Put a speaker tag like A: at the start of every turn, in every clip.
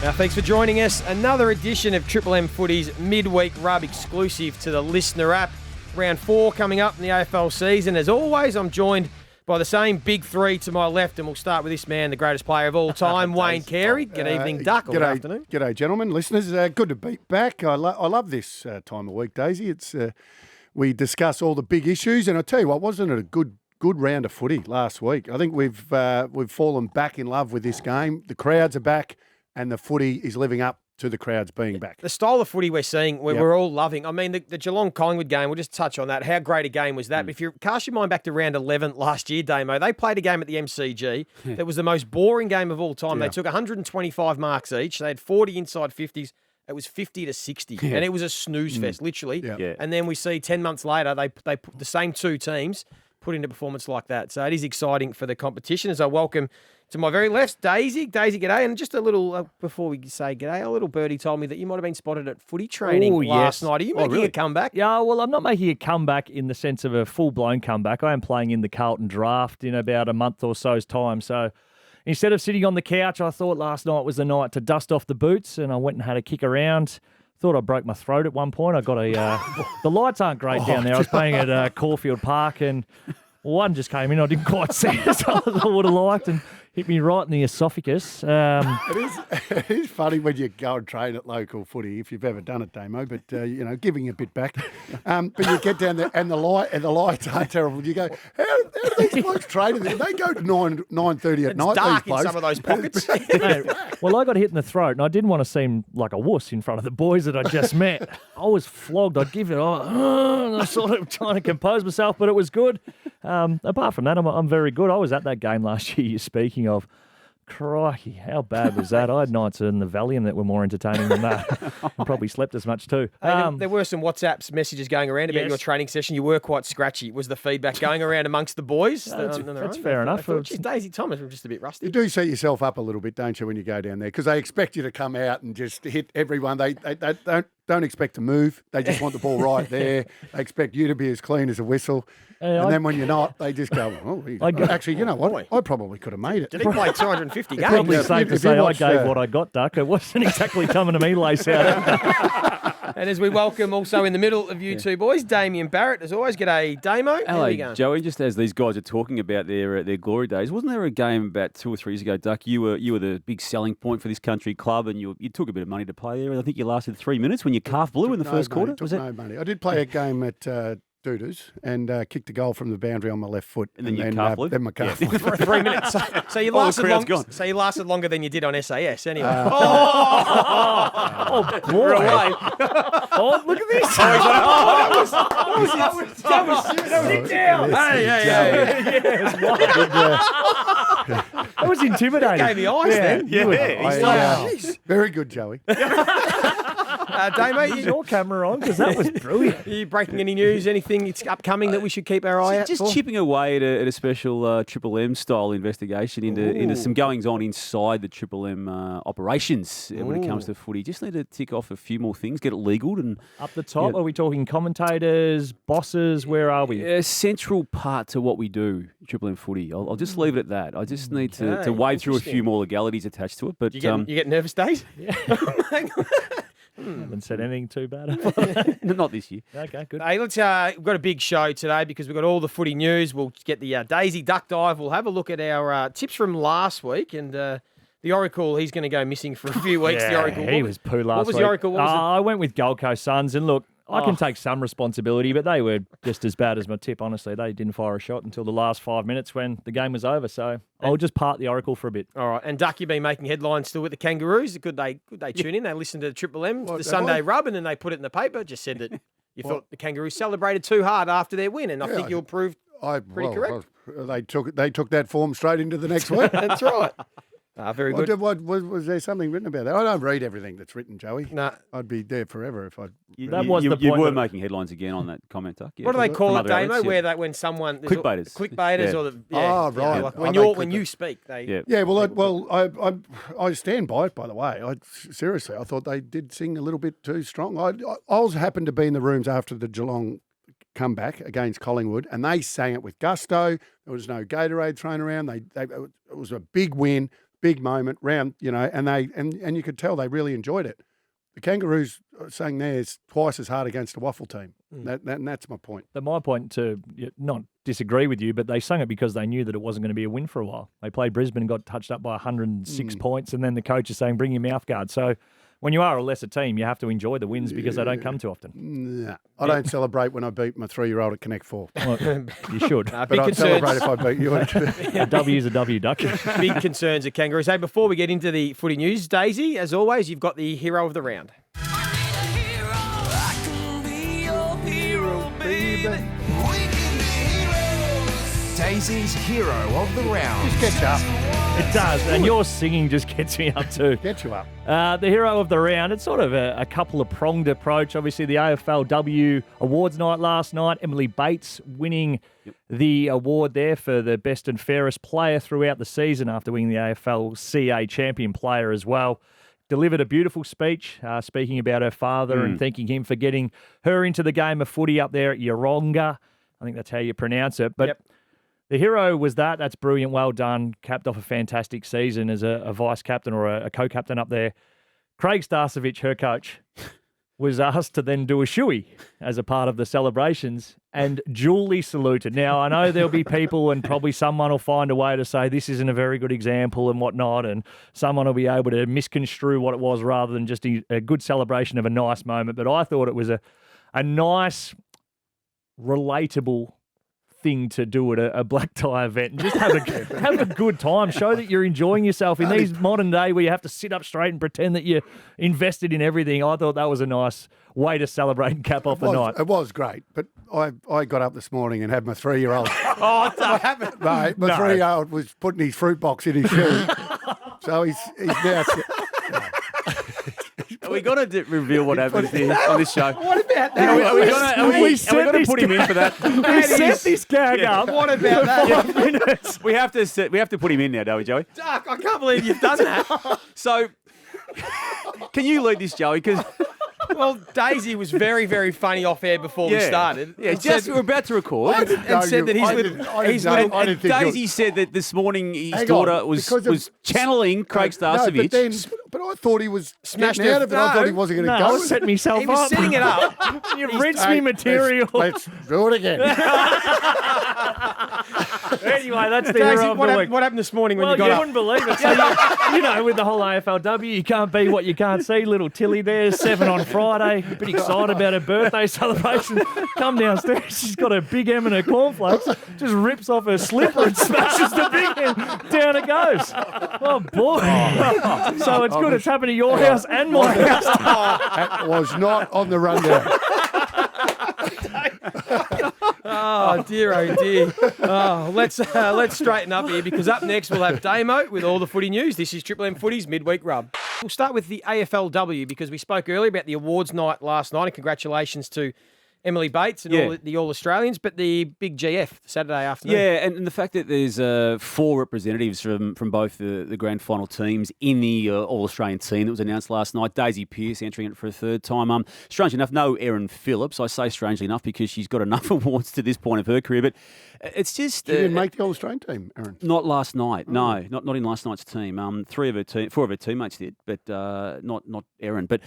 A: Now, thanks for joining us. Another edition of Triple M Footy's Midweek Rub exclusive to the Listener app. Round 4 coming up in the AFL season. As always, I'm joined by the same big three to my left, and we'll start with this man, the greatest player of all time, Wayne Carey. Good evening, Duck, or good afternoon.
B: G'day, gentlemen, listeners. Good to be back. I love this time of week, Daisy. It's we discuss all the big issues, and I tell you what, wasn't it a good round of footy last week? I think we've fallen back in love with this game. The crowds are back, and the footy is living up to the crowds being back.
A: The style of footy we're seeing, we're all loving. I mean, the Geelong-Collingwood game, we'll just touch on that. How great a game was that? But if you cast your mind back to round 11 last year, Damo, they played a game at the MCG that was the most boring game of all time. They took 125 marks each. They had 40 inside 50s. It was 50-60, and it was a snooze fest, literally. Yeah. And then we see 10 months later, they put the same two teams put into performance like that. So it is exciting for the competition. As I welcome to my very left, Daisy. Daisy, g'day. And just a little, before we say g'day, a little birdie told me that you might have been spotted at footy training last night. Are you making a comeback?
C: Yeah, well, I'm not making a comeback in the sense of a full-blown comeback. I am playing in the Carlton draft in about a month or so's time. So instead of sitting on the couch, I thought last night was the night to dust off the boots, and I went and had a kick around. Thought I broke my throat at one point. I got the lights aren't great down there. I was playing at Caulfield Park, and one just came in. I didn't quite see it as I would have liked, and hit me right in the esophagus.
B: It is funny when you go and train at local footy, if you've ever done it, Damo, but, giving a bit back. But you get down there and the lights are terrible. You go, how do these blokes train? They go to 9:30 at night.
A: It's dark in some of those pockets.
C: Well, I got hit in the throat, and I didn't want to seem like a wuss in front of the boys that I just met. I was flogged. I'd give it, and I was sort of trying to compose myself, but it was good. Apart from that, I'm very good. I was at that game last year, you're speaking of. Crikey, how bad was that? I had nights in the Valium that were more entertaining than that. And probably slept as much too.
A: There were some WhatsApp messages going around about your training session. You were quite scratchy. Was the feedback going around amongst the boys?
C: That's fair enough.
A: Daisy Thomas, I'm just a bit rusty.
B: You do set yourself up a little bit, don't you, when you go down there? Because they expect you to come out and just hit everyone. They don't expect to move. They just want the ball right there. They expect you to be as clean as a whistle. And then when you're not, they just go, actually, you know what? I probably could have made it.
A: Did he play 250 games?
C: Probably safe to say I gave what I got, Duck. It wasn't exactly coming to me lace out.
A: And as we welcome also in the middle of you two boys, Damien Barrett, as always. G'day, Damo.
D: Hello, Joey. Just as these guys are talking about their glory days, wasn't there a game about 2 or 3 years ago, Duck? You were the big selling point for this country club, and you took a bit of money to play there. I think you lasted 3 minutes when your calf blew in the first quarter.
B: Was it? No money. I did play a game at Doodoo's and kicked a goal from the boundary on my left foot.
D: And then your calf blew?
B: Then my calf blew.
A: For 3 minutes. So you lasted longer than you did on SAS anyway.
C: Boy. Oh, look at this.
A: That was sit down. Hey.
C: That was intimidating.
A: Gave me eyes then.
D: Yeah.
B: Very good, Joey.
A: Damo,
C: Is your camera on? Because that was brilliant.
A: Are you breaking any news? Anything that's upcoming that we should keep our eye out for?
D: Just chipping away at a special Triple M style investigation into some goings on inside the Triple M operations when it comes to footy. Just need to tick off a few more things, get it legal. And
C: up the top, are we talking commentators, bosses? Where are we?
D: A central part to what we do, Triple M footy. I'll just leave it at that. I just need to wade through a few more legalities attached to it. But
A: you get nervous days?
C: Yeah. Haven't said anything too bad.
D: Not this year.
C: Okay, good.
A: Hey, we've got a big show today because we've got all the footy news. We'll get the Daisy Duck Dive. We'll have a look at our tips from last week. And the Oracle, he's going to go missing for a few weeks.
C: Yeah,
A: the Oracle.
C: He was poo last week.
A: What was the Oracle?
C: I went with Gold Coast Suns. And look, I can take some responsibility, but they were just as bad as my tip, honestly. They didn't fire a shot until the last 5 minutes when the game was over. So I'll just part the Oracle for a bit.
A: All right. And Duck, you've been making headlines still with the Kangaroos. Could they tune in? They listened to the Triple M, the Sunday Rub, and then they put it in the paper. Just said that you thought the Kangaroos celebrated too hard after their win, and I think you'll prove pretty correct.
B: They took that form straight into the next week.
A: That's right. Very good.
B: Was there something written about that? I don't read everything that's written, Joey.
A: No.
B: I'd be there forever if I.
C: That was the point.
D: You were making headlines again on that comment, Duck. Yeah,
A: what do they call it, Damo?
D: Outlets,
A: when someone
D: clickbaiters,
A: or the
B: right.
A: Like when you speak, they
B: I stand by it. By the way, seriously, I thought they did sing a little bit too strong. I also happened to be in the rooms after the Geelong comeback against Collingwood, and they sang it with gusto. There was no Gatorade thrown around. It was a big win. big moment, round, and you could tell they really enjoyed it. The Kangaroos saying there's twice as hard against a waffle team. And that's my point.
C: My point, to not disagree with you, but they sung it because they knew that it wasn't going to be a win for a while. They played Brisbane and got touched up by 106 points, and then the coach is saying, bring your mouth guard. So when you are a lesser team, you have to enjoy the wins because they don't come too often.
B: Nah, I don't celebrate when I beat my 3-year-old at Connect 4.
C: Well, you should.
B: But I'd celebrate if I beat you.
C: A W is a W, Duck.
A: Big concerns at Kangaroos. Hey, before we get into the footy news, Daisy, as always, you've got the hero of the round.
E: Daisy's hero of the round.
B: Just gets you up.
C: It does, and your singing just gets me up too.
B: Get you up.
C: The hero of the round, it's sort of a couple of pronged approach. Obviously, the AFLW awards night last night, Emily Bates winning the award there for the best and fairest player throughout the season after winning the AFLCA champion player as well. Delivered a beautiful speech, speaking about her father and thanking him for getting her into the game of footy up there at Yeronga. I think that's how you pronounce it. But the hero was that. That's brilliant. Well done. Capped off a fantastic season as a vice-captain or a co-captain up there. Craig Starcevich, her coach, was asked to then do a shoey as a part of the celebrations and duly saluted. Now, I know there'll be people and probably someone will find a way to say this isn't a very good example and whatnot, and someone will be able to misconstrue what it was rather than just a good celebration of a nice moment. But I thought it was a nice, relatable thing to do at a black tie event and just have a good time. Show that you're enjoying yourself in these modern day where you have to sit up straight and pretend that you're invested in everything. I thought that was a nice way to celebrate and cap off the night.
B: It was great, but I got up this morning and had my 3-year-old.
A: Oh, what happened?
B: Mate, my 3-year-old was putting his fruit box in his shoe, so he's now.
D: We got to reveal what happens here on this show.
A: What about that?
D: Are we going to put him in for that?
C: We set this gag up.
A: What about that?
C: 5 minutes.
D: We have to put him in now, don't we, Joey?
A: Duck, I can't believe you've done that.
D: So, can you lead this, Joey? Because
A: Well, Daisy was very, very funny off air before we started.
D: Yeah, just we were about to record.
A: And said that
D: Daisy said that this morning his daughter was channeling Craig Starcevich.
B: But I thought he was
A: Smashed
B: getting out
A: her-
B: of it. I thought he wasn't going to
C: I
B: go.
C: was setting myself
A: He was
C: up.
A: setting it up.
C: You rinsed me material.
B: Let's do it again.
C: Anyway, that's the
A: Daisy,
C: hero of the week.
A: what happened this morning when
C: Well,
A: you got
C: you
A: up?
C: wouldn't believe it. So, with the whole AFLW, you can't be what you can't see. Little Tilly there, 7 on Friday. A bit excited about her birthday celebration. Come downstairs. She's got a big M and her cornflakes. Just rips off her slipper and smashes the big M. Down it goes. Oh, boy. So it's good it's happened to your house and my house.
B: That was not on the rundown.
A: Oh dear, oh dear. Oh, let's straighten up here because up next we'll have Damo with all the footy news. This is Triple M Footy's Midweek Rub. We'll start with the AFLW because we spoke earlier about the awards night last night, and congratulations to Emily Bates and all the All-Australians, but the big GF Saturday afternoon.
D: Yeah, and the fact that there's 4 representatives from both the grand final teams in the All-Australian team that was announced last night. Daisy Pearce entering it for a third time. Strangely enough, no Erin Phillips. I say strangely enough because she's got enough awards to this point of her career, but it's just...
B: She didn't make the All-Australian team, Erin.
D: Not last night, no. Not in last night's team. 4 of her teammates did, but not Erin. But...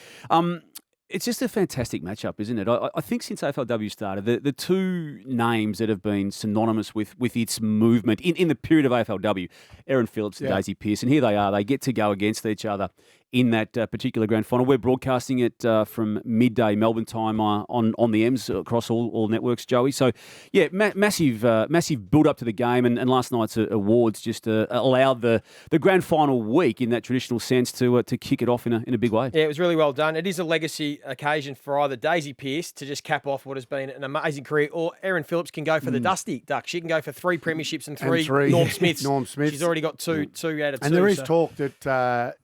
D: it's just a fantastic matchup, isn't it? I think since AFLW started, the 2 names that have been synonymous with its movement in the period of AFLW, Erin Phillips and Daisy Pearce, and here they are. They get to go against each other in that particular grand final. We're broadcasting it from midday Melbourne time on the M's across all networks, Joey. So, yeah, massive build-up to the game, and last night's awards just allowed the grand final week in that traditional sense to kick it off in a big way.
A: Yeah, it was really well done. It is a legacy occasion for either Daisy Pearce to just cap off what has been an amazing career, or Erin Phillips can go for the Dusty Duck. She can go for 3 premierships and 3 Norm Smiths.
B: Norm Smiths.
A: She's already got 2 out of 2.
B: And there is talk that,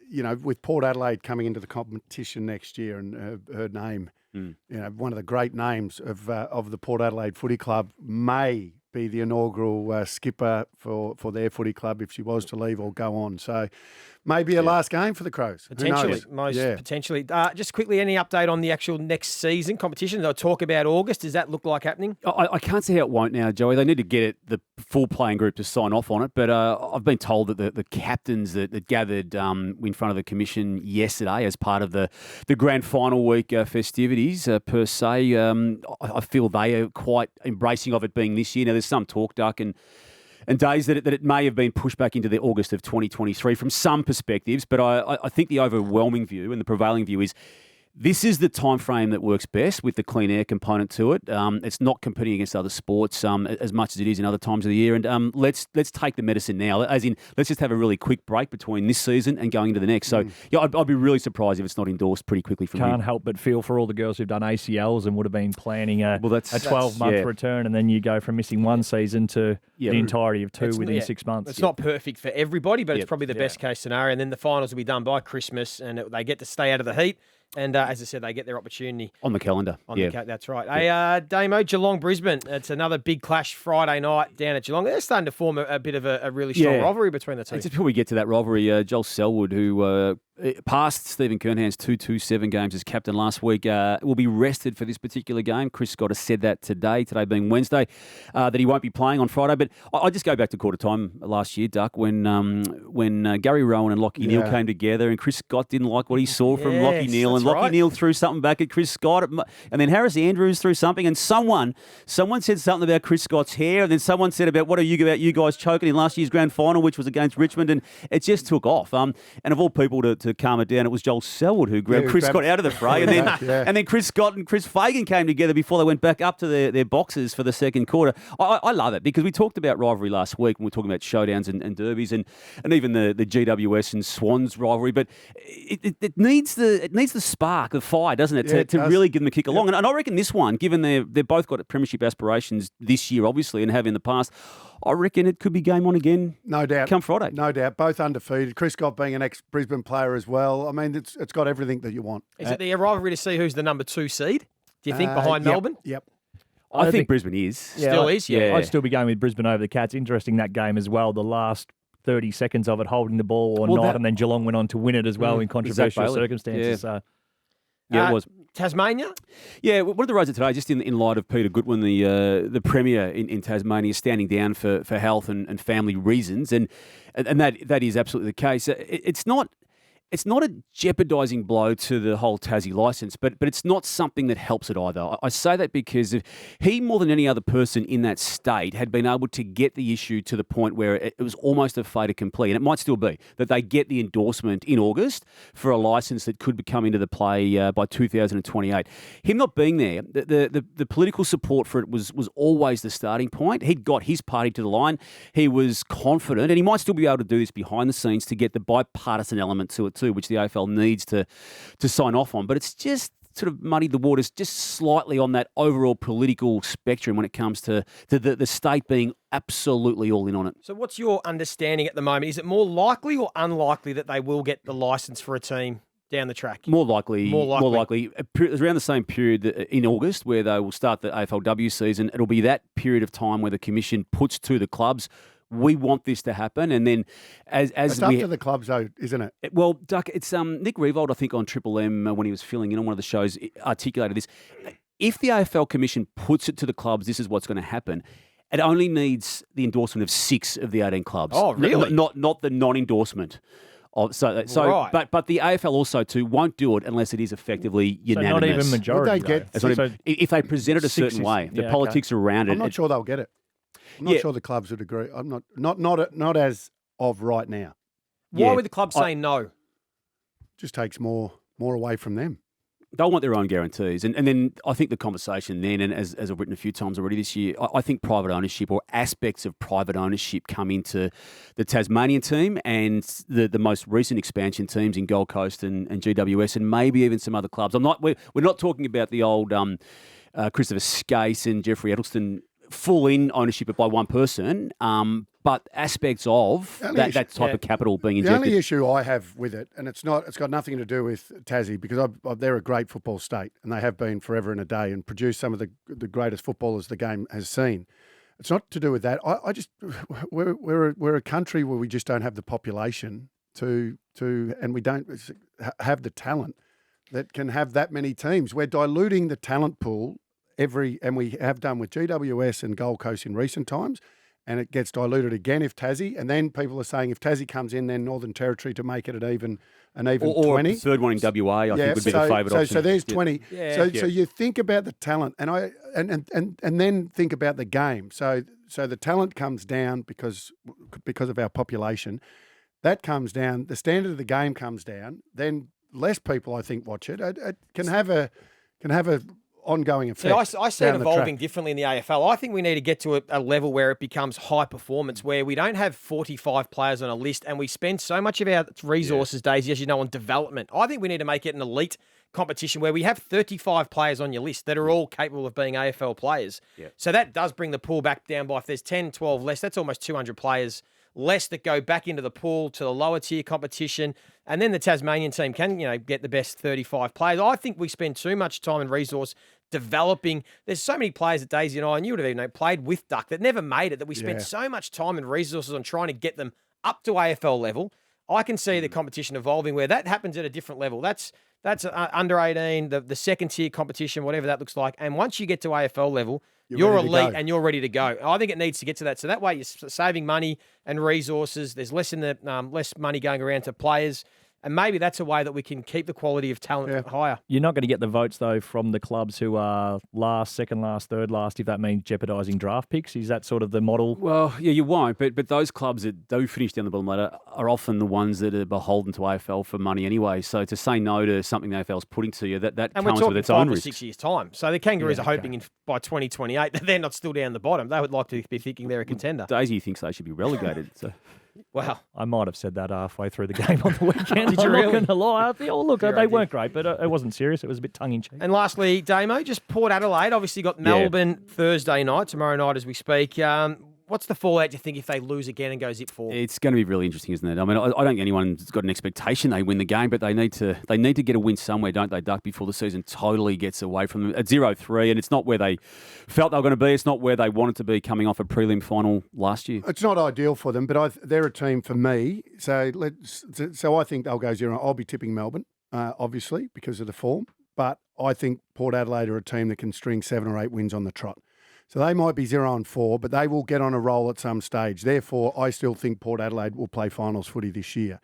B: with Port Adelaide coming into the competition next year and her name, one of the great names of the Port Adelaide Footy Club may be the inaugural skipper for their footy club if she was to leave or go on. So Maybe a last game for the Crows. Who
A: Potentially,
B: knows?
A: potentially. Just quickly, any update on the actual next season competition? They'll talk about August. Does that look like happening?
D: I can't see how it won't now, Joey. They need to get the full playing group to sign off on it. But I've been told that the captains that gathered in front of the commission yesterday as part of the grand final week festivities, per se, I feel they are quite embracing of it being this year. Now, there's some talk, Duck, and days that it may have been pushed back into the August of 2023 from some perspectives, but I think the overwhelming view and the prevailing view is this is the time frame that works best with the clean air component to it. It's not competing against other sports as much as it is in other times of the year. And let's take the medicine now, as in let's just have a really quick break between this season and going into the next. So yeah, I'd be really surprised if it's not endorsed pretty quickly from
C: Can't help but feel for all the girls who've done ACLs and would have been planning a 12-month return, and then you go from missing one season to the entirety of two within 6 months.
A: It's not perfect for everybody, but it's probably the best case scenario. And then the finals will be done by Christmas, and they get to stay out of the heat. And as I said, they get their opportunity.
D: On the calendar.
A: That's right. Hey, Damo, Geelong-Brisbane. It's another big clash Friday night down at Geelong. They're starting to form a bit of a really strong rivalry between the two.
D: Just before we get to that rivalry, Joel Selwood, who passed Stephen Kernhan's 2-2-7 games as captain last week, will be rested for this particular game. Chris Scott has said that today being Wednesday, that he won't be playing on Friday. But I just go back to quarter time last year, Duck, when Gary Rowan and Lockie Neal came together, and Chris Scott didn't like what he saw from Lockie Neal, and Lockie Neal threw something back at Chris Scott, and then Harris Andrews threw something, and someone said something about Chris Scott's hair, and then someone said about what are you about you guys choking in last year's grand final, which was against Richmond, and it just took off. And of all people to calm it down, it was Joel Selwood who grabbed Chris Scott out of the fray, and then Chris Scott and Chris Fagan came together before they went back up to their boxes for the second quarter. I love it because we talked about rivalry last week when we were talking about showdowns and derbies and even the GWS and Swans rivalry, but it needs the spark, the fire, doesn't it, to really give them a kick along. And I reckon this one, given they've both got premiership aspirations this year, obviously, and have in the past, I reckon it could be game on again.
B: No doubt.
D: Come Friday.
B: No doubt. Both undefeated. Chris Scott being an ex-Brisbane player as well. I mean, it's got everything that you want.
A: Is it the rivalry to see who's the number 2 seed? Do you think behind Melbourne?
B: Yep.
D: I think Brisbane is.
A: Still is, yeah.
C: I'd still be going with Brisbane over the Cats. Interesting that game as well. The last 30 seconds of it holding the ball or not, and then Geelong went on to win it as well in controversial circumstances.
D: Yeah. Yeah, it was.
A: Tasmania?
D: Yeah, what are the roads today? Just in light of Peter Goodwin, the Premier in Tasmania, standing down for health and family reasons, and that is absolutely the case. It's not a jeopardising blow to the whole Tassie licence, but it's not something that helps it either. I say that because he, more than any other person in that state, had been able to get the issue to the point where it was almost a fait accompli, and it might still be, that they get the endorsement in August for a licence that could come into the play by 2028. Him not being there, the political support for it was always the starting point. He'd got his party to the line. He was confident, and he might still be able to do this behind the scenes to get the bipartisan element to it too, which the AFL needs to sign off on. But it's just sort of muddied the waters just slightly on that overall political spectrum when it comes to the state being absolutely all in on it.
A: So what's your understanding at the moment? Is it more likely or unlikely that they will get the licence for a team down the track?
D: More likely. Around the same period in August where they will start the AFLW season. It'll be that period of time where the Commission puts to the clubs, we want this to happen, and then as
B: it's up to the clubs, though, isn't it?
D: Well, Duck, it's Nick Revold, I think, on Triple M when he was filling in on one of the shows, articulated this. If the AFL Commission puts it to the clubs, this is what's going to happen. It only needs the endorsement of 6 of the 18 clubs.
A: Oh, really?
D: Not the non-endorsement. But the AFL also too won't do it unless it is effectively unanimous.
C: So not even majority.
D: If they present it a certain way, the politics around it.
B: I'm not sure they'll get it. I'm not sure the clubs would agree. I'm not as of right now.
A: Why would the club say no?
B: Just takes more away from them.
D: They'll want their own guarantees. And then I think the conversation then, and as I've written a few times already this year, I think private ownership or aspects of private ownership come into the Tasmanian team and the most recent expansion teams in Gold Coast and GWS and maybe even some other clubs. We're not talking about the old Christopher Skase and Jeffrey Edelston full in ownership by one person, but aspects of that type of capital being injected.
B: The only issue I have with it, and it's got nothing to do with Tassie, because they're a great football state, and they have been forever and a day, and produced some of the greatest footballers the game has seen. It's not to do with that. We're a country where we just don't have the population and we don't have the talent that can have that many teams. We're diluting the talent pool and we have done with GWS and Gold Coast in recent times, and it gets diluted again if Tassie, and then people are saying if Tassie comes in, then Northern Territory to make it an even
D: or
B: 20.
D: Or the third one in WA, I think would be the favourite option.
B: So there's 20. So you think about the talent, and then think about the game. So the talent comes down because of our population. That comes down. The standard of the game comes down. Then less people, I think, watch it. It can have a ongoing effect.
A: I see it evolving differently in the AFL. I think we need to get to a level where it becomes high performance, where we don't have 45 players on a list and we spend so much of our resources, Daisy, as you know, on development. I think we need to make it an elite competition where we have 35 players on your list that are all capable of being AFL players. Yeah. So that does bring the pool back down by, if there's 10, 12 less, that's almost 200 players less that go back into the pool to the lower tier competition. And then the Tasmanian team can, get the best 35 players. I think we spend too much time and resource developing. There's so many players that Daisy and I, and you would have even played with Duck, that never made it, that we spend so much time and resources on trying to get them up to AFL level. I can see the competition evolving where that happens at a different level. That's under 18, the second tier competition, whatever that looks like. And once you get to AFL level, you're elite and you're ready to go. I think it needs to get to that. So that way you're saving money and resources. There's less money going around to players. And maybe that's a way that we can keep the quality of talent higher.
C: You're not going to get the votes, though, from the clubs who are last, second last, third last, if that means jeopardising draft picks. Is that sort of the model?
D: Well, yeah, you won't. But those clubs that do finish down the bottom ladder are often the ones that are beholden to AFL for money anyway. So to say no to something the AFL's putting to you, that comes with its own risks.
A: 6 years' time. So the Kangaroos are hoping by 2028 that they're not still down the bottom. They would like to be thinking they're a contender.
D: Daisy thinks they should be relegated. So.
A: Wow.
C: I might have said that halfway through the game on the weekend.
A: Did you really?
C: I'm not going to lie. Look, they weren't great, but it wasn't serious. It was a bit tongue-in-cheek.
A: And lastly, Damo, just Port Adelaide. Obviously got Melbourne Thursday night, tomorrow night as we speak. What's the fallout, do you think, if they lose again and go zip 4?
D: It's going to be really interesting, isn't it? I mean, I don't think anyone's got an expectation they win the game, but they need to get a win somewhere, don't they, Duck, before the season totally gets away from them. At 0-3, and it's not where they felt they were going to be. It's not where they wanted to be coming off a prelim final last year.
B: It's not ideal for them, but they're a team for me. So I think they'll go 0. I'll be tipping Melbourne, obviously, because of the form. But I think Port Adelaide are a team that can string 7 or 8 wins on the trot. So they might be 0-4, but they will get on a roll at some stage. Therefore, I still think Port Adelaide will play finals footy this year.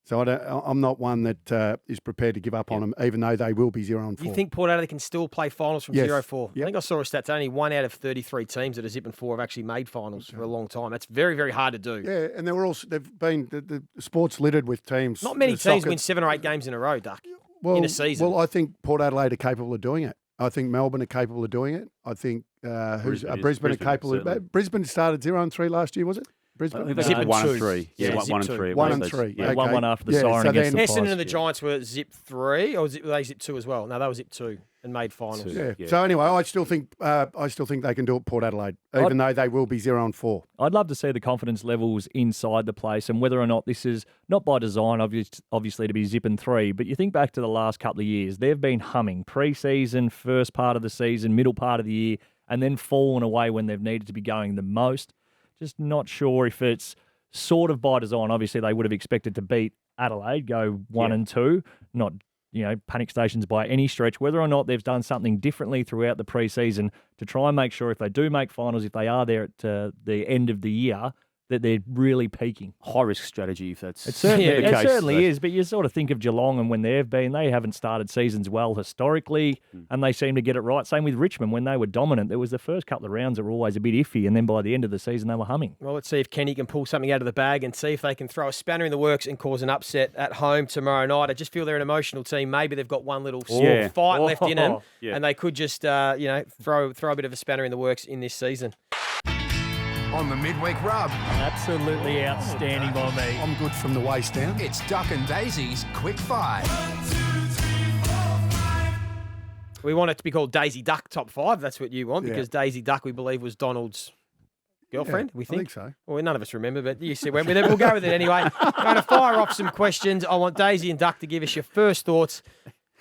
B: So I'm not one that is prepared to give up on them, even though they will be 0-4.
A: You think Port Adelaide can still play finals from 0-4?
B: Yep.
A: I think I saw a stat. Only 1 out of 33 teams that are zipping 4 have actually made finals for a long time. That's very, very hard to do.
B: Yeah, and they've been the sport's littered with teams.
A: Not many teams win 7 or 8 games in a row, Duck, in a season.
B: Well, I think Port Adelaide are capable of doing it. I think Melbourne are capable of doing it. I think Brisbane are capable of it. Brisbane started 0-3 last year, was it? Brisbane?
D: I think they zipped 1-3. Yeah, 1-3.
B: 1-3.
C: Yeah, 1-1 after the siren against the
A: Essendon and the Giants were zip 3, or were they zip 2 as well? No, they were zip 2 and made finals.
B: Yeah. So anyway, I still think they can do it, Port Adelaide, even though they will be 0-4.
C: I'd love to see the confidence levels inside the place, and whether or not this is not by design, obviously to be zipping 3. But you think back to the last couple of years, they've been humming pre-season, first part of the season, middle part of the year, and then fallen away when they've needed to be going the most. Just not sure if it's sort of by design. Obviously, they would have expected to beat Adelaide, go 1-2, not panic stations by any stretch. Whether or not they've done something differently throughout the pre-season to try and make sure if they do make finals, if they are there at the end of the year, that they're really peaking.
D: High-risk strategy, if that's
C: the case. It certainly is, but you sort of think of Geelong and when they haven't started seasons well historically, and they seem to get it right. Same with Richmond. When they were dominant, there was the first couple of rounds that were always a bit iffy, and then by the end of the season, they were humming.
A: Well, let's see if Kenny can pull something out of the bag and see if they can throw a spanner in the works and cause an upset at home tomorrow night. I just feel they're an emotional team. Maybe they've got one little fight left in them, and they could just throw a bit of a spanner in the works in this season.
E: On the Midweek Rub,
C: Absolutely outstanding by me.
B: I'm good from the waist down.
E: it's Duck and Daisy's Quick 5.
A: We want it to be called Daisy Duck Top 5. That's what you want, because Daisy Duck, we believe, was Donald's girlfriend, we think.
B: I think so.
A: Well, none of us remember, but you went with it. We'll go with it anyway. Going to fire off some questions. I want Daisy and Duck to give us your first thoughts.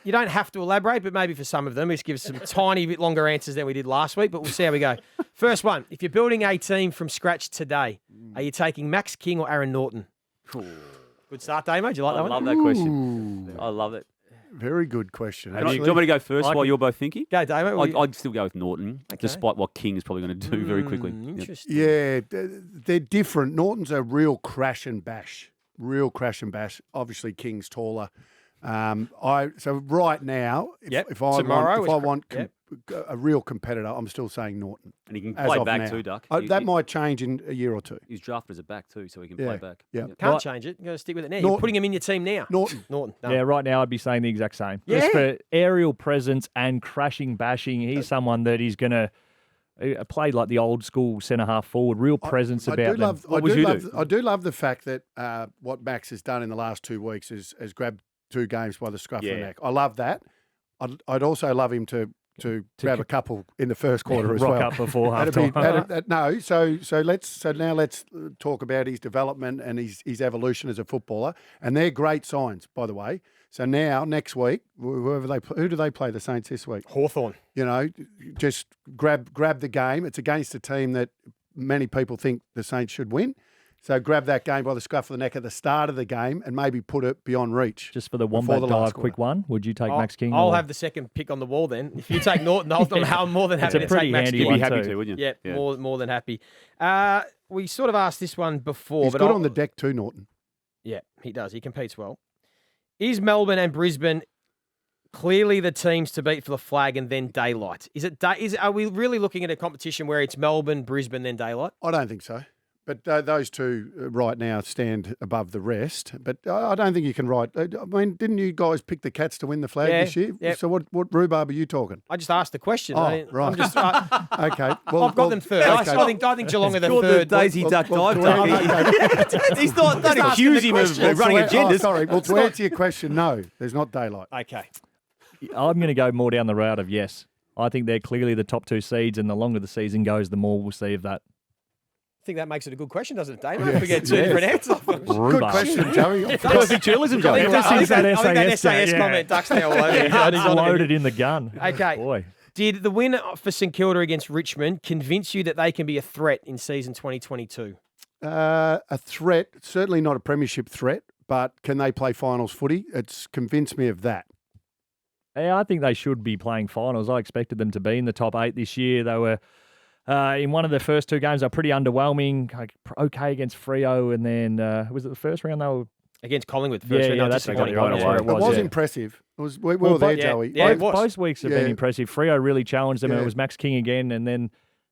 A: You don't have to elaborate, but maybe for some of them, just give us some tiny bit longer answers than we did last week, but we'll see how we go. First one, if you're building a team from scratch today, are you taking Max King or Aaron Norton? Good start, Damo. Do you like
D: I
A: that
D: love
A: one?
D: that question. I love it.
B: Very good question.
D: Do you want me to go first while you're both thinking?
A: Go, Damo.
D: I'd still go with Norton, despite what King is probably going to do very quickly. Yep.
A: Interesting.
B: Yeah, they're different. Norton's a real crash and bash. Obviously, King's taller. So right now, if I want a real competitor, I'm still saying Norton.
D: And he can play back
B: now.
D: too, Duck.
B: That might change in a year or two.
D: He's drafted as a back too, so he can play back.
B: Yeah.
A: Can't change it. You've got to stick with it now.
B: Norton.
A: You're putting him in your team now.
B: Norton.
A: No.
C: Yeah, right now I'd be saying the exact same.
A: Yeah.
C: Just for aerial presence and crashing, bashing, he's someone that he's going to play like the old school centre-half forward, real presence about them.
B: I do love the fact that what Max has done in the last 2 weeks is grabbed 2 games by the scruff of the neck. I love that. I'd also love him to grab a couple in the first quarter as well.
C: Rock up before half time.
B: So now let's talk about his development and his evolution as a footballer. And they're great signs, by the way. So now next week, who do they play the Saints this week?
A: Hawthorn.
B: Just grab the game. It's against a team that many people think the Saints should win. So grab that game by the scruff of the neck at the start of the game and maybe put it beyond reach.
C: Just for the Wombat dive quick one, would you take Max King?
A: I'll have the second pick on the wall then. If you take Norton, I'm more than happy to take Max King.
D: You'd be happy to, wouldn't you?
A: Yeah, more than happy. We sort of asked this one before.
B: He's good on the deck too, Norton.
A: Yeah, he does. He competes well. Is Melbourne and Brisbane clearly the teams to beat for the flag and then daylight? Are we really looking at a competition where it's Melbourne, Brisbane, then daylight?
B: I don't think so. But those two right now stand above the rest. But I don't think you can write. I mean, didn't you guys pick the Cats to win the flag this year?
A: Yep.
B: So what rhubarb are you talking?
A: I just asked the question.
B: Oh, right.
A: I'm just,
B: okay. Well,
A: I've got them third.
B: Okay.
A: I think Geelong are the
D: Called
A: third.
D: the Daisy Duck dive. He's not. Don't
A: asking
D: accuse
A: the
D: him of
A: question.
D: running agendas.
B: Sorry. Well, to answer your question, no, there's not daylight.
A: Okay.
C: I'm going to go more down the route of yes. I think they're clearly the top 2 seeds, and the longer the season goes, the more we'll see of that.
A: I think that makes it a good question, doesn't it, Dave? If we get 2 different answers.
B: Good question, Joey.
D: Perfect journalism, Joey.
A: I think that SAS comment ducks there all over.
C: It's loaded in the gun.
A: Okay.
C: Boy.
A: Did the win for St Kilda against Richmond convince you that they can be a threat in season 2022?
B: A threat, certainly not a premiership threat, but can they play finals footy? It's convinced me of that.
C: Yeah, I think they should be playing finals. I expected them to be in the top 8 this year. They were in one of the first 2 games. They were pretty underwhelming. Okay against Freo, and then was it the first round they were
A: against Collingwood? First round,
C: that's
A: exactly
C: right.
B: It was impressive. We were there, Joey.
A: Yeah, it was.
C: Both weeks have been impressive. Freo really challenged them, and it was Max King again, and then.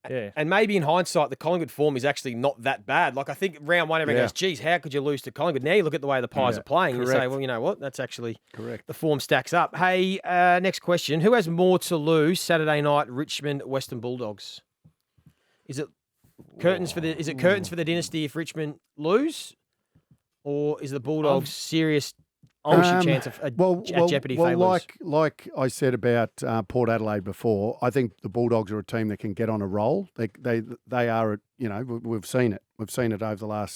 C: Yeah.
A: And maybe in hindsight, the Collingwood form is actually not that bad. Like, I think round 1, everyone goes, geez, how could you lose to Collingwood? Now you look at the way the Pies are playing and you say, well, you know what? That's actually correct. The form stacks up. Hey, next question. Who has more to lose Saturday night, Richmond, Western Bulldogs? Is it curtains for the dynasty if Richmond lose? Or is the Bulldogs serious chance of a jeopardy if they lose?
B: Like I said about Port Adelaide before, I think the Bulldogs are a team that can get on a roll. They are, we've seen it. We've seen it over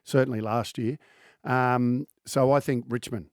B: certainly last year. So I think Richmond.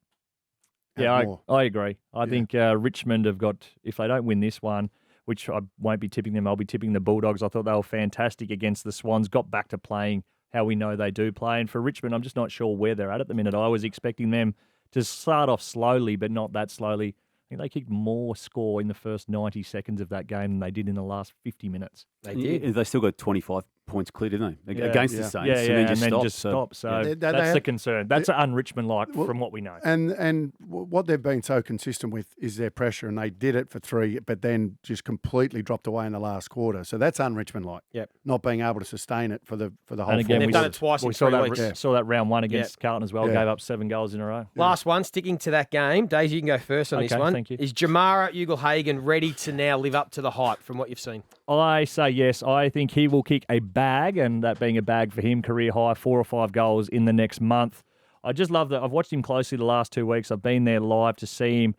C: Yeah, I agree. I think Richmond have got, if they don't win this one, which I won't be tipping them, I'll be tipping the Bulldogs. I thought they were fantastic against the Swans, got back to playing how we know they do play. And for Richmond, I'm just not sure where they're at the minute. I was expecting them to start off slowly, but not that slowly. I think they kicked more score in the first 90 seconds of that game than they did in the last 50 minutes.
A: They did.
D: They still got 25 points clear, didn't they? Against the Saints.
C: And then just stop. So that's the concern. That's un-Richmond-like from what we know.
B: And what they've been so consistent with is their pressure, and they did it for 3, but then just completely dropped away in the last quarter. So that's un-Richmond-like.
A: Yep.
B: Not being able to sustain it for the whole.
C: And again,
A: they've done it twice in 3 weeks.
C: Saw that round 1 against Carlton as well. Gave up 7 goals in a row.
A: Last one, sticking to that game. Daisy, you can go first on this one.
C: Thank you.
A: Is Jamara Ugle-Hagan ready to now live up to the hype from what you've seen?
C: I say yes. I think he will kick a bag, and that being a bag for him, career high, 4 or 5 goals in the next month. I just love that. I've watched him closely the last 2 weeks. I've been there live to see him.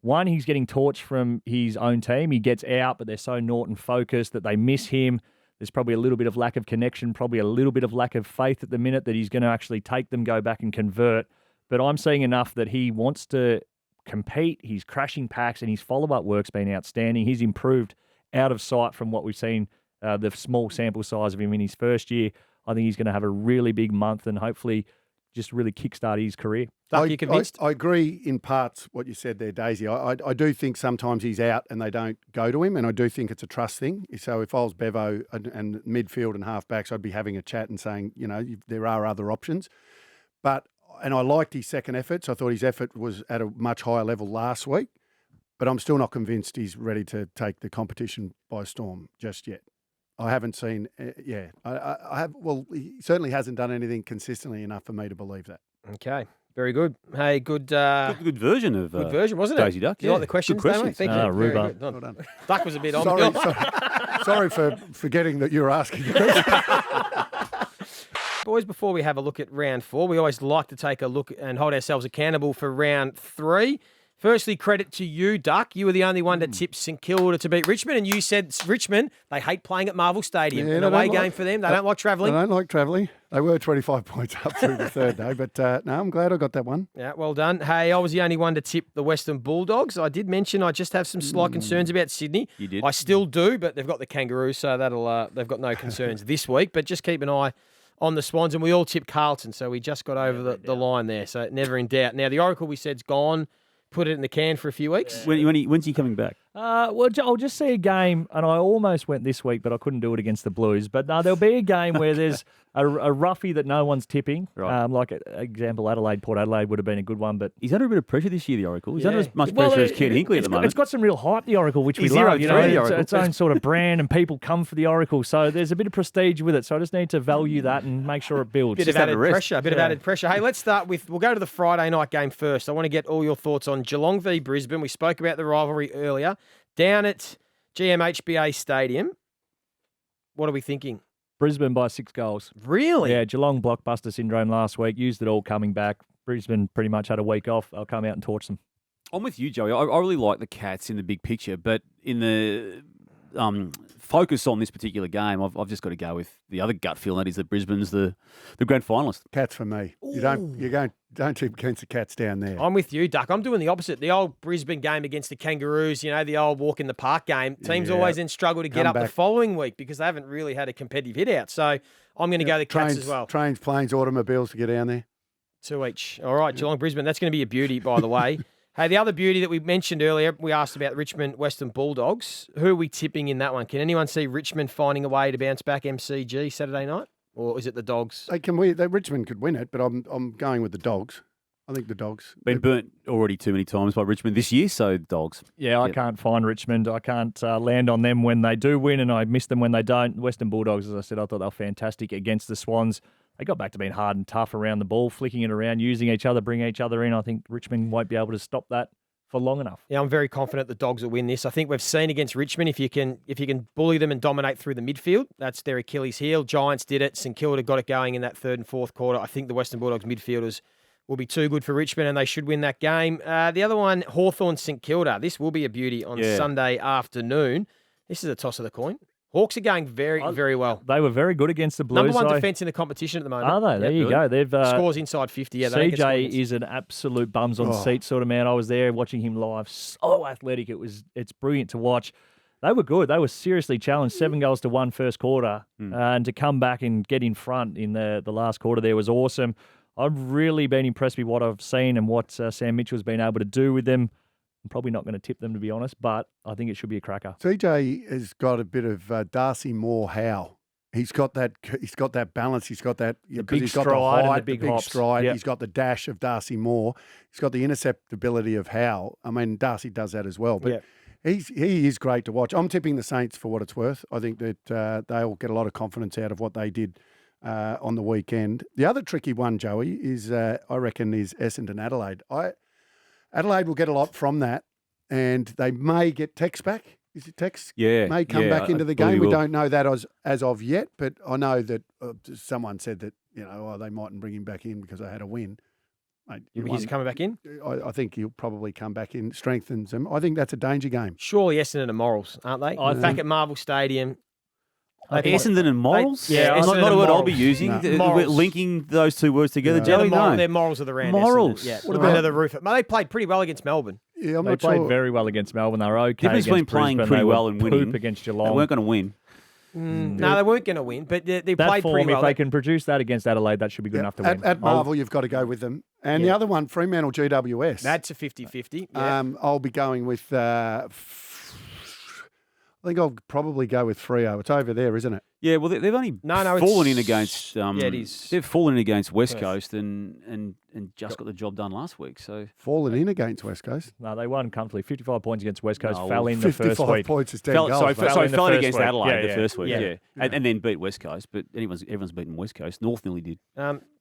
C: One, he's getting torched from his own team. He gets out, but they're so Norton focused that they miss him. There's probably a little bit of lack of connection, probably a little bit of lack of faith at the minute that he's going to actually take them, go back and convert. But I'm seeing enough that he wants to compete. He's crashing packs, and his follow-up work's been outstanding. He's improved out of sight from what we've seen, the small sample size of him in his first year. I think he's going to have a really big month and hopefully just really kickstart his career.
A: Duck, you convinced?
B: I agree in parts what you said there, Daisy. I do think sometimes he's out and they don't go to him, and I do think it's a trust thing. So if I was Bevo and midfield and halfbacks, I'd be having a chat and saying, there are other options. And I liked his second efforts. I thought his effort was at a much higher level last week, but I'm still not convinced he's ready to take the competition by storm just yet. I haven't seen, I have. Well, he certainly hasn't done anything consistently enough for me to believe that.
A: Okay, very good. Hey, good
D: version of
A: good version, wasn't it?
D: Daisy Duck.
A: You like the questions,
D: Good
A: Damo?
D: questions.
A: Thank you. Very
C: rhubarb.
A: good.
B: Well done.
A: Duck was a bit on.
B: Sorry for forgetting that you were asking.
A: Boys, before we have a look at round 4, we always like to take a look and hold ourselves accountable for round 3. Firstly, credit to you, Duck. You were the only one that tipped St Kilda to beat Richmond, and you said Richmond, they hate playing at Marvel Stadium.
B: Yeah,
A: An away game for them. They don't like travelling.
B: I don't like travelling. They were 25 points up through the third day, but no, I'm glad I got that one.
A: Yeah, well done. Hey, I was the only one to tip the Western Bulldogs. I did mention I just have some slight concerns about Sydney.
D: You did.
A: I still do, but they've got the Kangaroos, so they've got no concerns this week. But just keep an eye on the Swans, and we all tipped Carlton, so we just got over the line there. So never in doubt. Now, the Oracle we said's gone. Put it in the can for a few weeks.
D: When's he coming back?
C: Well, I'll just see a game, and I almost went this week, but I couldn't do it against the Blues. But no, there'll be a game where there's a roughie that no one's tipping.
D: Right.
C: Like, example, Port Adelaide would have been a good one. But
D: He's under a bit of pressure this year, the Oracle. He's
A: Yeah.
D: under as much pressure as Ken Hinkley at the moment.
C: It's got some real hype, the Oracle, which we
D: He's
C: love.
D: 0-3, the
C: It's
D: Oracle.
C: its own sort of brand, and people come for the Oracle. So there's a bit of prestige with it. So I just need to value that and make sure it builds.
A: Bit of added pressure. Hey, let's start with, we'll go to the Friday night game first. I want to get all your thoughts on Geelong v Brisbane. We spoke about the rivalry earlier. Down at GMHBA Stadium, what are we thinking?
C: Brisbane by 6 goals.
A: Really?
C: Yeah, Geelong blockbuster syndrome last week. Used it all coming back. Brisbane pretty much had a week off. I'll come out and torch them.
D: I'm with you, Joey. I really like the Cats in the big picture, but in the focus on this particular game, I've just got to go with the other gut feeling, that is that Brisbane's the grand finalist.
B: Cats for me. Don't tip against the Cats down there.
A: I'm with you, Duck. I'm doing the opposite. The old Brisbane game against the Kangaroos, the old walk in the park game. Teams always then struggle to get up the following week because they haven't really had a competitive hit out. So I'm going to go the Cats as well.
B: Trains, planes, automobiles to get down there.
A: 2 each. All right, Geelong, Brisbane. That's going to be a beauty, by the way. Hey, the other beauty that we mentioned earlier, we asked about Richmond Western Bulldogs. Who are we tipping in that one? Can anyone see Richmond finding a way to bounce back MCG Saturday night? Or is it the Dogs?
B: Richmond could win it, but I'm going with the Dogs. I think the Dogs.
D: Been burnt already too many times by Richmond this year, so Dogs.
C: Yeah, I can't find Richmond. I can't land on them when they do win, and I miss them when they don't. Western Bulldogs, as I said, I thought they were fantastic against the Swans. They got back to being hard and tough around the ball, flicking it around, using each other, bringing each other in. I think Richmond won't be able to stop that for long enough.
A: Yeah, I'm very confident the Dogs will win this. I think we've seen against Richmond, if you can bully them and dominate through the midfield, that's their Achilles heel. Giants did it. St Kilda got it going in that third and fourth quarter. I think the Western Bulldogs midfielders will be too good for Richmond and they should win that game. The other one, Hawthorn-St Kilda. This will be a beauty on Sunday afternoon. This is a toss of the coin. Hawks are going very, very well.
C: They were very good against the Blues.
A: Number one defence in the competition at the moment.
C: Are they? There you go. They've
A: scores inside 50. Yeah,
C: CJ is an absolute bums on seat sort of man. I was there watching him live. So athletic. It's brilliant to watch. They were good. They were seriously challenged. 7 goals to 1 first quarter. And to come back and get in front in the last quarter there was awesome. I've really been impressed with what I've seen and what Sam Mitchell's been able to do with them. I'm probably not going to tip them, to be honest, but I think it should be a cracker.
B: CJ has got a bit of Darcy Moore Howe. He's got that balance. He's got that because he's got the height, the big stride.
C: Yep.
B: He's got the dash of Darcy Moore. He's got the interceptability of Howe. I mean, Darcy does that as well, but he is great to watch. I'm tipping the Saints for what it's worth. I think that they'll get a lot of confidence out of what they did on the weekend. The other tricky one, Joey, is I reckon is Essendon Adelaide. Adelaide will get a lot from that, and they may get Tex back. Is it Tex?
D: Yeah.
B: May come back into the game. We don't know that as of yet, but I know that someone said that, they mightn't bring him back in because they had a win. Mate,
A: He's coming back in?
B: I think he'll probably come back in, strengthens them. I think that's a danger game.
A: Surely Essendon are morals, aren't they? Back at Marvel Stadium.
D: Essendon and morals?
A: Essendon
D: not a word
A: morals.
D: I'll be using.
A: No.
D: We're linking those two words together.
A: Yeah,
D: Joey, no.
A: They're morals of the round.
D: Morals.
A: Essendon. Yeah.
B: What about
A: the roof? They played pretty well against Melbourne.
B: Yeah,
C: They played very well against Melbourne. They were okay
D: Difference
C: against
D: between playing
C: Brisbane.
D: pretty
C: They
D: well
C: were
D: and winning.
C: poop against
D: They
C: Geelong.
D: weren't going to win.
A: No, they weren't going to win, but they
C: That
A: played
C: form,
A: pretty well.
C: if they can produce that against Adelaide, that should be good enough to win.
B: At Marvel, you've got to go with them. And the other one, Fremantle GWS.
A: That's a 50-50. Yeah.
B: I'll be going with... I think I'll probably go with Freo. It's over there, isn't it?
D: Yeah, well, they've only fallen in against.
A: it is.
D: They've fallen in against West Coast and just got the job done last week. So
B: Fallen in against West Coast.
C: No, they won comfortably. 55 points against West Coast.
D: No,
C: fell in the first
B: 55
C: week.
B: points is 10
D: fell,
B: goals.
D: sorry,
B: mate.
C: fell in the
D: fell in
C: first
D: against
C: week.
D: Adelaide
C: Yeah,
D: the first week.
A: yeah.
D: Yeah, and then beat West Coast. But everyone's beaten West Coast. North nearly did.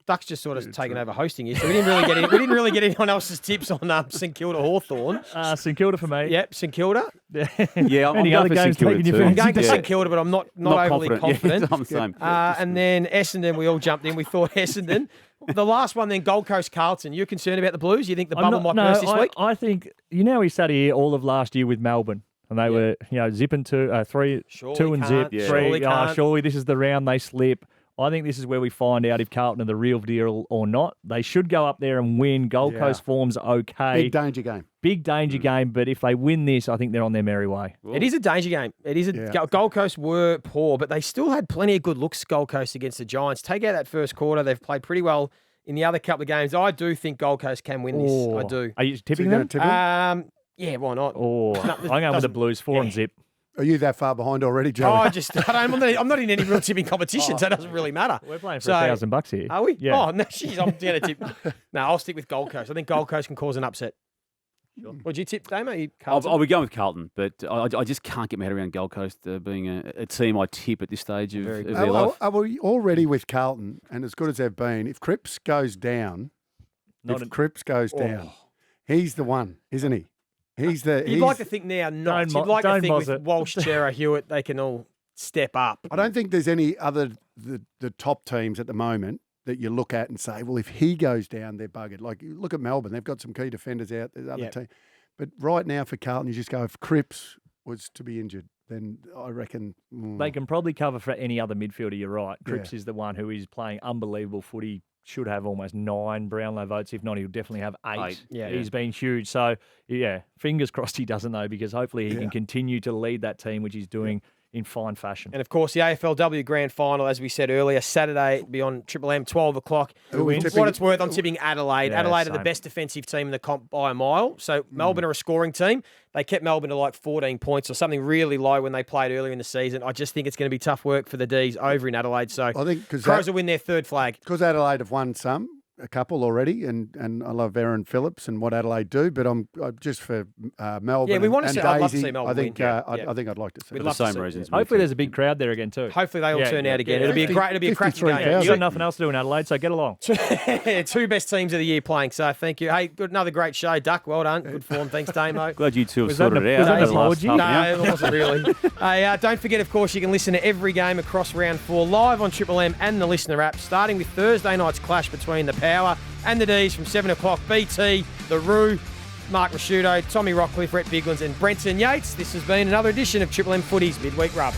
A: Ducks just sort of taken over hosting here, so we didn't really get anyone else's tips on St Kilda Hawthorn.
C: St Kilda for me.
A: Yep, St Kilda.
D: Yeah, I'm
C: Any
D: going
C: other
D: for
C: games
D: St Kilda
C: taking your
D: too.
C: fancy?
A: I'm going to
C: Yeah.
A: St Kilda, but I'm not overly confident.
D: Yeah, I'm the same.
A: And then Essendon, we all jumped in. We thought Essendon. The last one, then Gold Coast Carlton. You're concerned about the Blues? You think the bubble might burst this week?
C: I think, we sat here all of last year with Melbourne. And they were, zipping 3,
A: Surely
C: 2 and
A: can't.
C: zip,
A: Yeah.
C: 3.
A: Surely can't.
C: Surely this is the round they slip. I think this is where we find out if Carlton are the real deal or not. They should go up there and win. Gold Coast form's okay.
B: Big danger game.
C: Big danger game, but if they win this, I think they're on their merry way.
A: It is a danger game. It is Gold Coast were poor, but they still had plenty of good looks, Gold Coast, against the Giants. Take out that first quarter. They've played pretty well in the other couple of games. I do think Gold Coast can win this. I do.
C: Are you tipping
B: So
C: them?
B: you're gonna tip them?
A: Yeah, why not?
C: I'm going with the Blues, 4 and zip.
B: Are you that far behind already, Joe?
A: I'm not in any real tipping competition, so it doesn't really matter.
C: We're playing for $1,000 here.
A: Are we?
C: Yeah.
A: Oh, no, jeez, I'm down to tip. No, I'll stick with Gold Coast. I think Gold Coast can cause an upset. Sure. Would you tip, Damo?
D: I'll be going with Carlton, but I just can't get my head around Gold Coast being a team I tip at this stage of their life.
B: Are we already with Carlton, and as good as they've been, if Cripps goes down, he's the one, isn't he? You'd
A: like to think now, not. You'd like to think with Walsh, Chera, Hewitt, they can all step up.
B: I don't think there's any other the top teams at the moment that you look at and say, well, if he goes down, they're buggered. Like, you look at Melbourne, they've got some key defenders out. There's other team, but right now for Carlton, you just go, if Cripps was to be injured, then I reckon
C: they can probably cover for any other midfielder. You're right. Cripps is the one who is playing unbelievable footy. Should have almost 9 Brownlow votes. If not, he'll definitely have 8.
A: Yeah.
C: He's been huge. So, fingers crossed he doesn't, though, because hopefully he can continue to lead that team, which he's doing in fine fashion.
A: And, of course, the AFLW Grand Final, as we said earlier, Saturday, it'll be on Triple M, 12 o'clock.
B: Who wins?
A: What it's worth, I'm tipping Adelaide.
C: Yeah,
A: Adelaide are
C: same.
A: the best defensive team in the comp by a mile. So Melbourne are a scoring team. They kept Melbourne to like 14 points or something really low when they played earlier in the season. I just think it's going to be tough work for the D's over in Adelaide. So
B: I think
A: Crows will win their third flag.
B: because Adelaide have won a couple already, and I love Aaron Phillips and what Adelaide do, but I'm just for Melbourne.
A: Yeah, we want to
B: and
A: see.
B: Daisy,
A: I'd love to see Melbourne
B: I think
A: win.
B: I think I'd like to see.
A: We'd
B: it.
A: love
D: the
A: to
D: same
A: see.
D: reasons.
C: Hopefully there's a big crowd there again, too.
A: Hopefully they all turn out again.
C: Yeah.
A: It'll be a cracking
B: 53,000.
A: game.
C: You've got nothing else to do in Adelaide, so get along.
A: Two best teams of the year playing. So thank you. Hey, good, another great show, Duck. Well done. Good form. Thanks, Damo.
D: Glad you two have
C: Was that
D: sorted
C: an-
D: it
C: was
D: out.
C: that an
D: over the last
C: apology?
D: half an hour.
A: No, it wasn't really. Hey, don't forget, of course, you can listen to every game across round 4 live on Triple M and the Listener app, starting with Thursday night's clash between the Power and the D's from 7 o'clock. BT, The Roo, Mark Rasciuto, Tommy Rockcliffe, Rhett Biglands and Brenton Yates. This has been another edition of Triple M Footy's Midweek Rub.